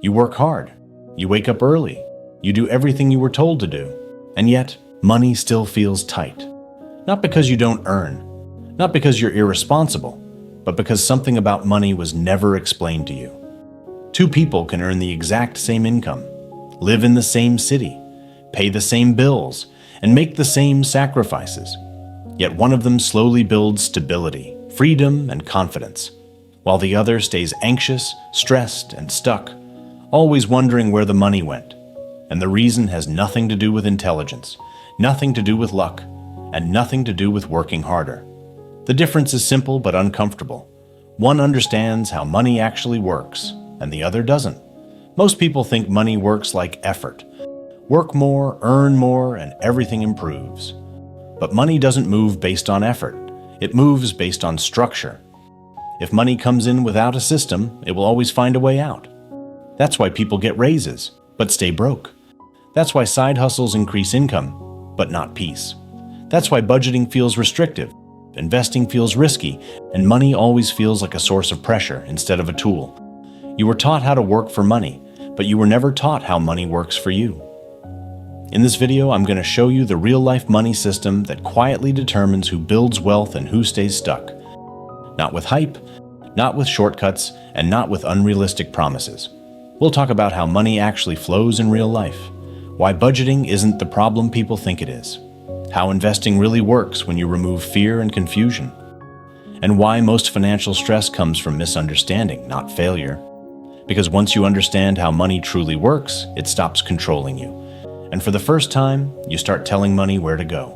You work hard. You wake up early. You do everything you were told to do. And yet, money still feels tight. Not because you don't earn, not because you're irresponsible, but because something about money was never explained to you. Two people can earn the exact same income, live in the same city, pay the same bills, and make the same sacrifices. Yet one of them slowly builds stability, freedom, and confidence, while the other stays anxious, stressed, and stuck, always wondering where the money went. And the reason has nothing to do with intelligence, nothing to do with luck, and nothing to do with working harder. The difference is simple but uncomfortable. One understands how money actually works, and the other doesn't. Most people think money works like effort. Work more, earn more, and everything improves. But money doesn't move based on effort. It moves based on structure. If money comes in without a system, it will always find a way out. That's why people get raises, but stay broke. That's why side hustles increase income, but not peace. That's why budgeting feels restrictive, investing feels risky, and money always feels like a source of pressure instead of a tool. You were taught how to work for money, but you were never taught how money works for you. In this video, I'm going to show you the real-life money system that quietly determines who builds wealth and who stays stuck. Not with hype, not with shortcuts, and not with unrealistic promises. We'll talk about how money actually flows in real life, why budgeting isn't the problem people think it is, how investing really works when you remove fear and confusion, and why most financial stress comes from misunderstanding, not failure. Because once you understand how money truly works, it stops controlling you. And for the first time, you start telling money where to go.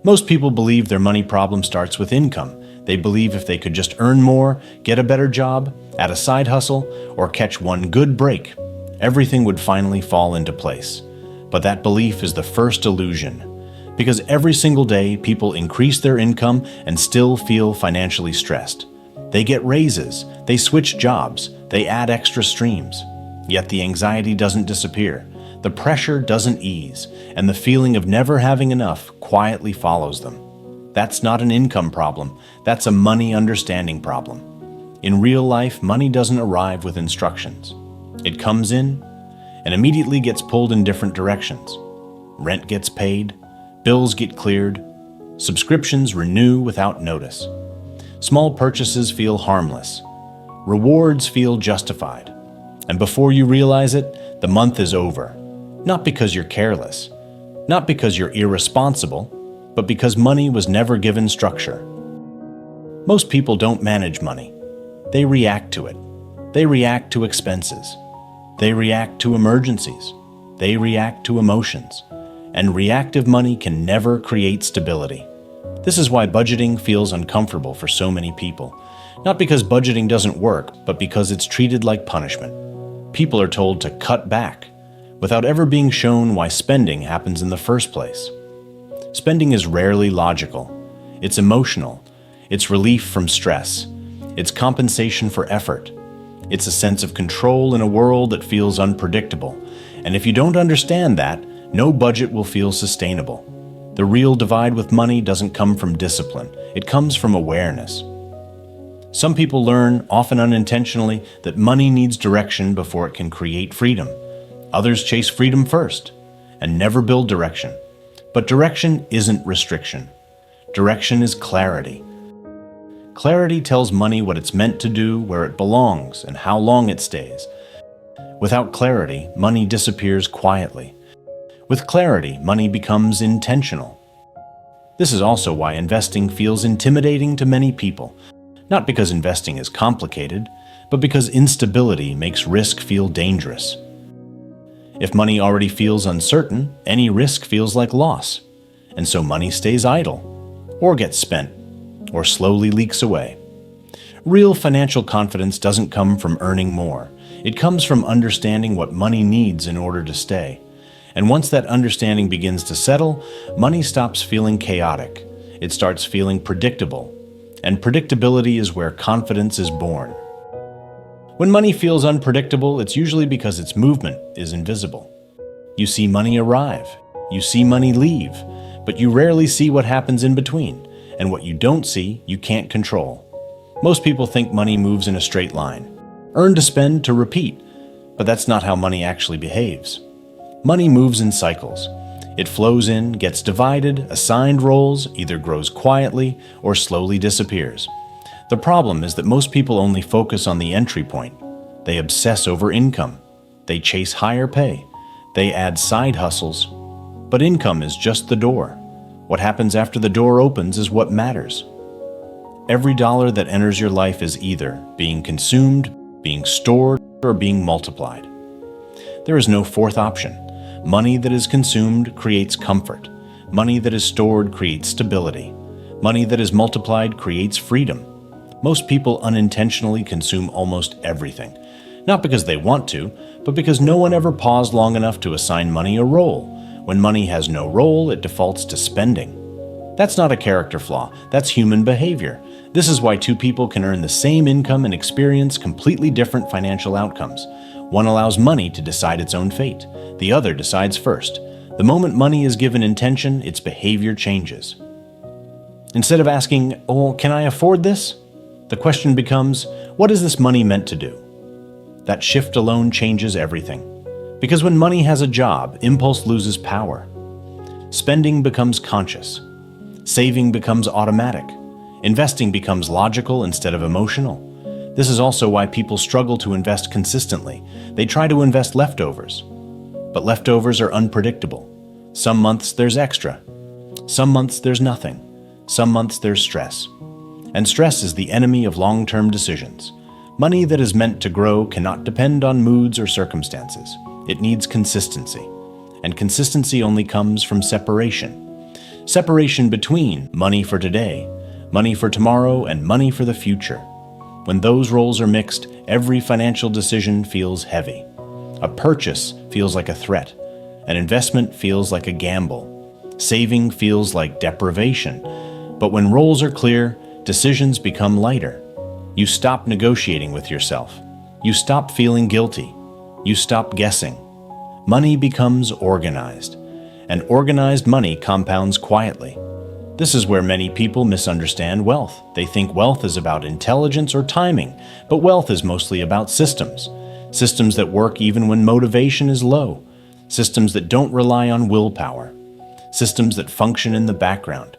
Most people believe their money problem starts with income. They believe if they could just earn more, get a better job, add a side hustle, or catch one good break, everything would finally fall into place. But that belief is the first illusion. Because every single day, people increase their income and still feel financially stressed. They get raises, they switch jobs, they add extra streams. Yet the anxiety doesn't disappear. The pressure doesn't ease, and the feeling of never having enough quietly follows them. That's not an income problem, that's a money understanding problem. In real life, money doesn't arrive with instructions. It comes in and immediately gets pulled in different directions. Rent gets paid, bills get cleared, subscriptions renew without notice. Small purchases feel harmless, rewards feel justified, and before you realize it, the month is over. Not because you're careless, not because you're irresponsible, but because money was never given structure. Most people don't manage money. They react to it. They react to expenses. They react to emergencies. They react to emotions. And reactive money can never create stability. This is why budgeting feels uncomfortable for so many people. Not because budgeting doesn't work, but because it's treated like punishment. People are told to cut back, without ever being shown why spending happens in the first place. Spending is rarely logical. It's emotional. It's relief from stress. It's compensation for effort. It's a sense of control in a world that feels unpredictable. And if you don't understand that, no budget will feel sustainable. The real divide with money doesn't come from discipline. It comes from awareness. Some people learn, often unintentionally, that money needs direction before it can create freedom. Others chase freedom first and never build direction. But direction isn't restriction. Direction is clarity. Clarity tells money what it's meant to do, where it belongs, and how long it stays. Without clarity, money disappears quietly. With clarity, money becomes intentional. This is also why investing feels intimidating to many people. Not because investing is complicated, but because instability makes risk feel dangerous. If money already feels uncertain, any risk feels like loss. And so money stays idle, or gets spent, or slowly leaks away. Real financial confidence doesn't come from earning more. It comes from understanding what money needs in order to stay. And once that understanding begins to settle, money stops feeling chaotic. It starts feeling predictable. And predictability is where confidence is born. When money feels unpredictable, it's usually because its movement is invisible. You see money arrive, you see money leave, but you rarely see what happens in between, and what you don't see, you can't control. Most people think money moves in a straight line, earn to spend to repeat, But that's not how money actually behaves. Money moves in cycles. It flows in, gets divided, assigned roles, either grows quietly or slowly disappears. The problem is that most people only focus on the entry point. They obsess over income. They chase higher pay. They add side hustles. But income is just the door. What happens after the door opens is what matters. Every dollar that enters your life is either being consumed, being stored, or being multiplied. There is no fourth option. Money that is consumed creates comfort. Money that is stored creates stability. Money that is multiplied creates freedom. Most people unintentionally consume almost everything, not because they want to, but because no one ever paused long enough to assign money a role. When money has no role, it defaults to spending. That's not a character flaw, that's human behavior. This is why two people can earn the same income and experience completely different financial outcomes. One allows money to decide its own fate. The other decides first. The moment money is given intention, its behavior changes. Instead of asking, "Oh, can I afford this?" the question becomes, what is this money meant to do? That shift alone changes everything. Because when money has a job, impulse loses power. Spending becomes conscious. Saving becomes automatic. Investing becomes logical instead of emotional. This is also why people struggle to invest consistently. They try to invest leftovers. But leftovers are unpredictable. Some months there's extra. Some months there's nothing. Some months there's stress. And stress is the enemy of long-term decisions. Money that is meant to grow cannot depend on moods or circumstances. It needs consistency. And consistency only comes from separation. Separation between money for today, money for tomorrow, and money for the future. When those roles are mixed, every financial decision feels heavy. A purchase feels like a threat. An investment feels like a gamble. Saving feels like deprivation. But when roles are clear, decisions become lighter. You stop negotiating with yourself. You stop feeling guilty. You stop guessing. Money becomes organized. And organized money compounds quietly. This is where many people misunderstand wealth. They think wealth is about intelligence or timing, but wealth is mostly about systems. Systems that work even when motivation is low. Systems that don't rely on willpower. Systems that function in the background.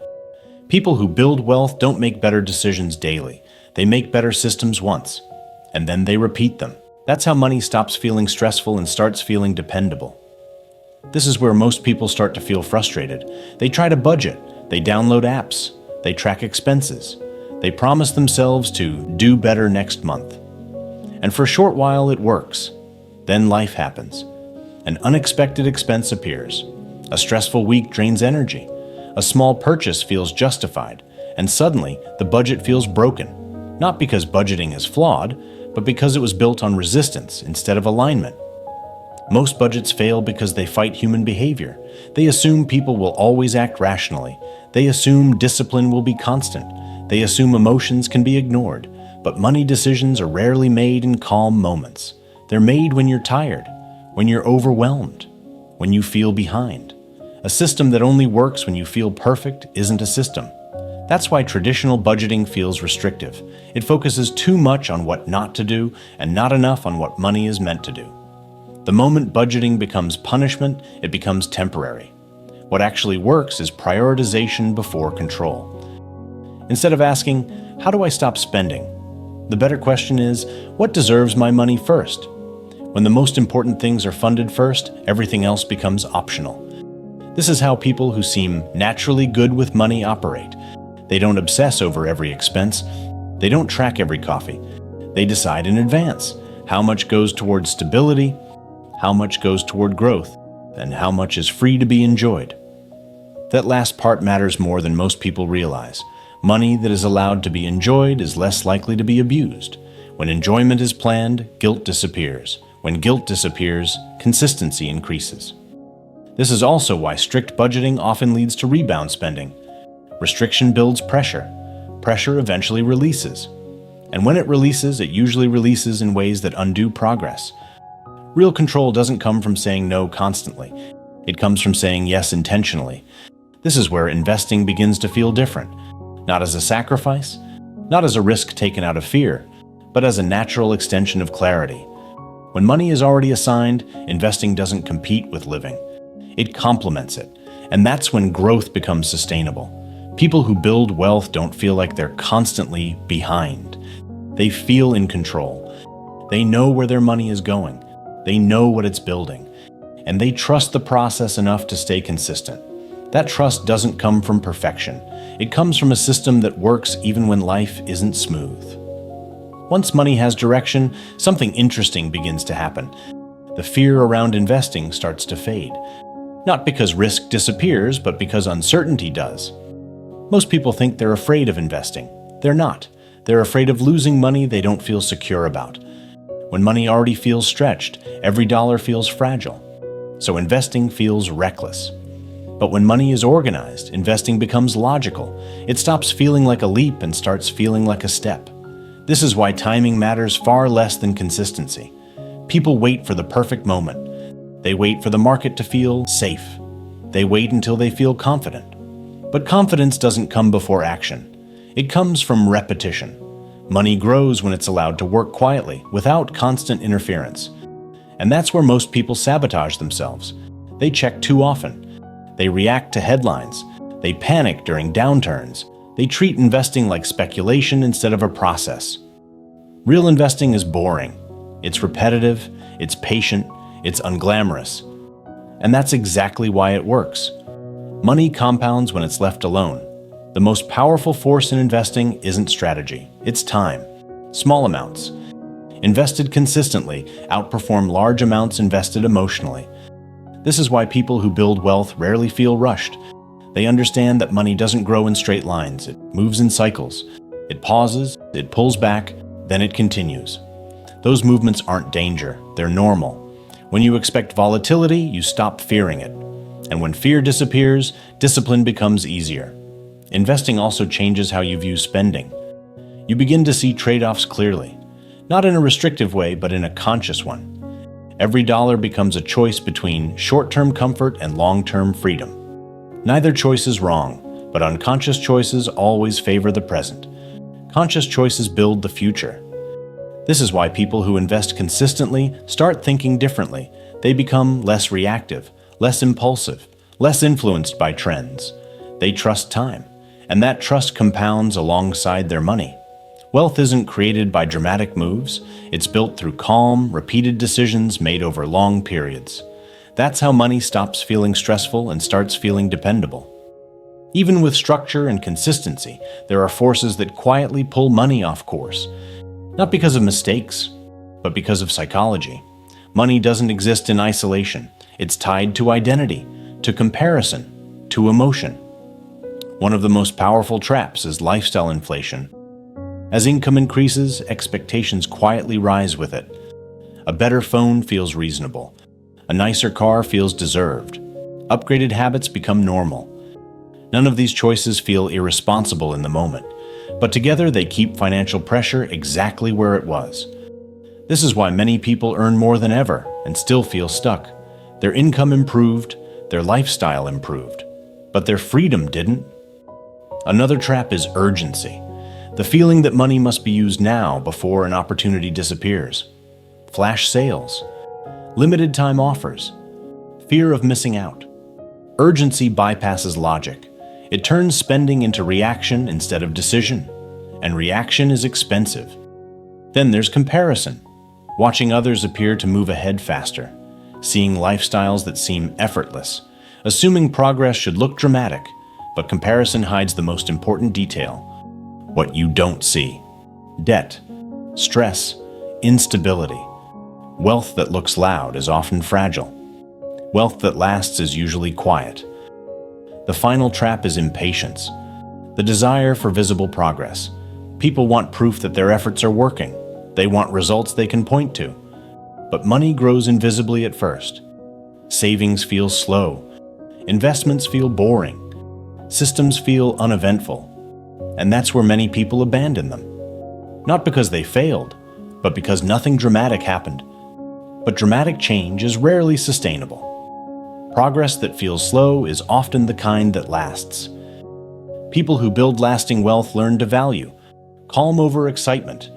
People who build wealth don't make better decisions daily. They make better systems once, and then they repeat them. That's how money stops feeling stressful and starts feeling dependable. This is where most people start to feel frustrated. They try to budget. They download apps. They track expenses. They promise themselves to do better next month. And for a short while it works. Then life happens. An unexpected expense appears. A stressful week drains energy. A small purchase feels justified, and suddenly the budget feels broken. Not because budgeting is flawed, but because it was built on resistance instead of alignment. Most budgets fail because they fight human behavior. They assume people will always act rationally. They assume discipline will be constant. They assume emotions can be ignored. But money decisions are rarely made in calm moments. They're made when you're tired, when you're overwhelmed, when you feel behind. A system that only works when you feel perfect isn't a system. That's why traditional budgeting feels restrictive. It focuses too much on what not to do and not enough on what money is meant to do. The moment budgeting becomes punishment, it becomes temporary. What actually works is prioritization before control. Instead of asking, how do I stop spending? The better question is, what deserves my money first? When the most important things are funded first, everything else becomes optional. This is how people who seem naturally good with money operate. They don't obsess over every expense. They don't track every coffee. They decide in advance how much goes toward stability, how much goes toward growth, and how much is free to be enjoyed. That last part matters more than most people realize. Money that is allowed to be enjoyed is less likely to be abused. When enjoyment is planned, guilt disappears. When guilt disappears, consistency increases. This is also why strict budgeting often leads to rebound spending. Restriction builds pressure. Pressure eventually releases. And when it releases, it usually releases in ways that undo progress. Real control doesn't come from saying no constantly. It comes from saying yes intentionally. This is where investing begins to feel different. Not as a sacrifice, not as a risk taken out of fear, but as a natural extension of clarity. When money is already assigned, investing doesn't compete with living. It complements it, and that's when growth becomes sustainable. People who build wealth don't feel like they're constantly behind. They feel in control. They know where their money is going. They know what it's building. And they trust the process enough to stay consistent. That trust doesn't come from perfection. It comes from a system that works even when life isn't smooth. Once money has direction, something interesting begins to happen. The fear around investing starts to fade. Not because risk disappears, but because uncertainty does. Most people think they're afraid of investing. They're not. They're afraid of losing money they don't feel secure about. When money already feels stretched, every dollar feels fragile. So investing feels reckless. But when money is organized, investing becomes logical. It stops feeling like a leap and starts feeling like a step. This is why timing matters far less than consistency. People wait for the perfect moment. They wait for the market to feel safe. They wait until they feel confident. But confidence doesn't come before action. It comes from repetition. Money grows when it's allowed to work quietly, without constant interference. And that's where most people sabotage themselves. They check too often. They react to headlines. They panic during downturns. They treat investing like speculation instead of a process. Real investing is boring. It's repetitive, it's patient, it's unglamorous. And that's exactly why it works. Money compounds when it's left alone. The most powerful force in investing isn't strategy, it's time. Small amounts, invested consistently, outperform large amounts invested emotionally. This is why people who build wealth rarely feel rushed. They understand that money doesn't grow in straight lines. It moves in cycles. It pauses, it pulls back, then it continues. Those movements aren't danger, they're normal. When you expect volatility, you stop fearing it. And when fear disappears, discipline becomes easier. Investing also changes how you view spending. You begin to see trade-offs clearly, not in a restrictive way, but in a conscious one. Every dollar becomes a choice between short-term comfort and long-term freedom. Neither choice is wrong, but unconscious choices always favor the present. Conscious choices build the future. This is why people who invest consistently start thinking differently. They become less reactive, less impulsive, less influenced by trends. They trust time, and that trust compounds alongside their money. Wealth isn't created by dramatic moves. It's built through calm, repeated decisions made over long periods. That's how money stops feeling stressful and starts feeling dependable. Even with structure and consistency, there are forces that quietly pull money off course. Not because of mistakes, but because of psychology. Money doesn't exist in isolation. It's tied to identity, to comparison, to emotion. One of the most powerful traps is lifestyle inflation. As income increases, expectations quietly rise with it. A better phone feels reasonable. A nicer car feels deserved. Upgraded habits become normal. None of these choices feel irresponsible in the moment, but together they keep financial pressure exactly where it was. This is why many people earn more than ever and still feel stuck. Their income improved, their lifestyle improved, but their freedom didn't. Another trap is urgency. The feeling that money must be used now before an opportunity disappears. Flash sales, limited time offers, fear of missing out. Urgency bypasses logic. It turns spending into reaction instead of decision, and reaction is expensive. Then there's comparison, watching others appear to move ahead faster, seeing lifestyles that seem effortless, assuming progress should look dramatic, but comparison hides the most important detail: what you don't see. Debt, stress, instability. Wealth that looks loud is often fragile. Wealth that lasts is usually quiet. The final trap is impatience, the desire for visible progress. People want proof that their efforts are working. They want results they can point to. But money grows invisibly at first. Savings feel slow. Investments feel boring. Systems feel uneventful. And that's where many people abandon them. Not because they failed, but because nothing dramatic happened. But dramatic change is rarely sustainable. Progress that feels slow is often the kind that lasts. People who build lasting wealth learn to value calm over excitement,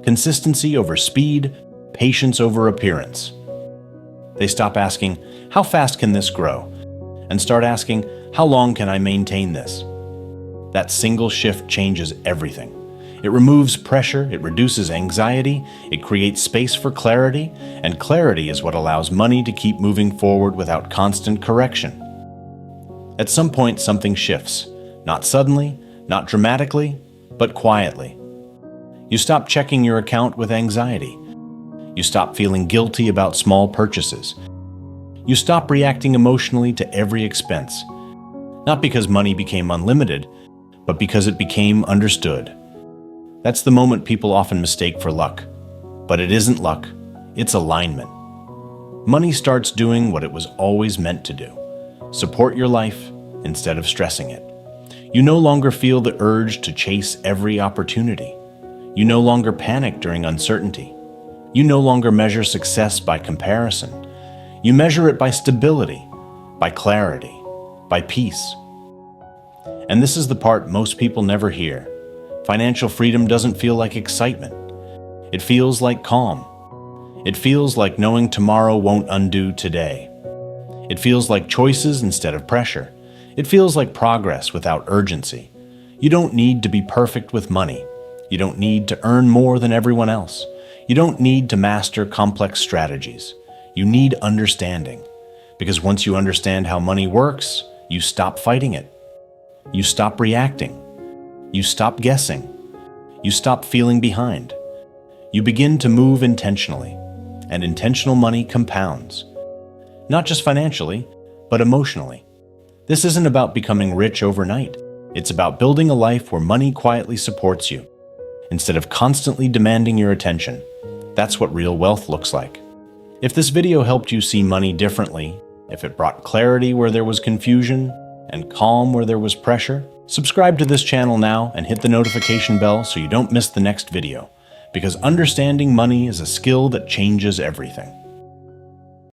consistency over speed, patience over appearance. They stop asking, how fast can this grow? And start asking, how long can I maintain this? That single shift changes everything. It removes pressure, it reduces anxiety, it creates space for clarity, and clarity is what allows money to keep moving forward without constant correction. At some point, something shifts. Not suddenly, not dramatically, but quietly. You stop checking your account with anxiety. You stop feeling guilty about small purchases. You stop reacting emotionally to every expense. Not because money became unlimited, but because it became understood. That's the moment people often mistake for luck. But it isn't luck, it's alignment. Money starts doing what it was always meant to do. Support your life instead of stressing it. You no longer feel the urge to chase every opportunity. You no longer panic during uncertainty. You no longer measure success by comparison. You measure it by stability, by clarity, by peace. And this is the part most people never hear. Financial freedom doesn't feel like excitement. It feels like calm. It feels like knowing tomorrow won't undo today. It feels like choices instead of pressure. It feels like progress without urgency. You don't need to be perfect with money. You don't need to earn more than everyone else. You don't need to master complex strategies. You need understanding. Because once you understand how money works, you stop fighting it. You stop reacting. You stop guessing. You stop feeling behind. You begin to move intentionally. And intentional money compounds. Not just financially, but emotionally. This isn't about becoming rich overnight. It's about building a life where money quietly supports you, instead of constantly demanding your attention. That's what real wealth looks like. If this video helped you see money differently, if it brought clarity where there was confusion, and calm where there was pressure, subscribe to this channel now and hit the notification bell so you don't miss the next video, because understanding money is a skill that changes everything.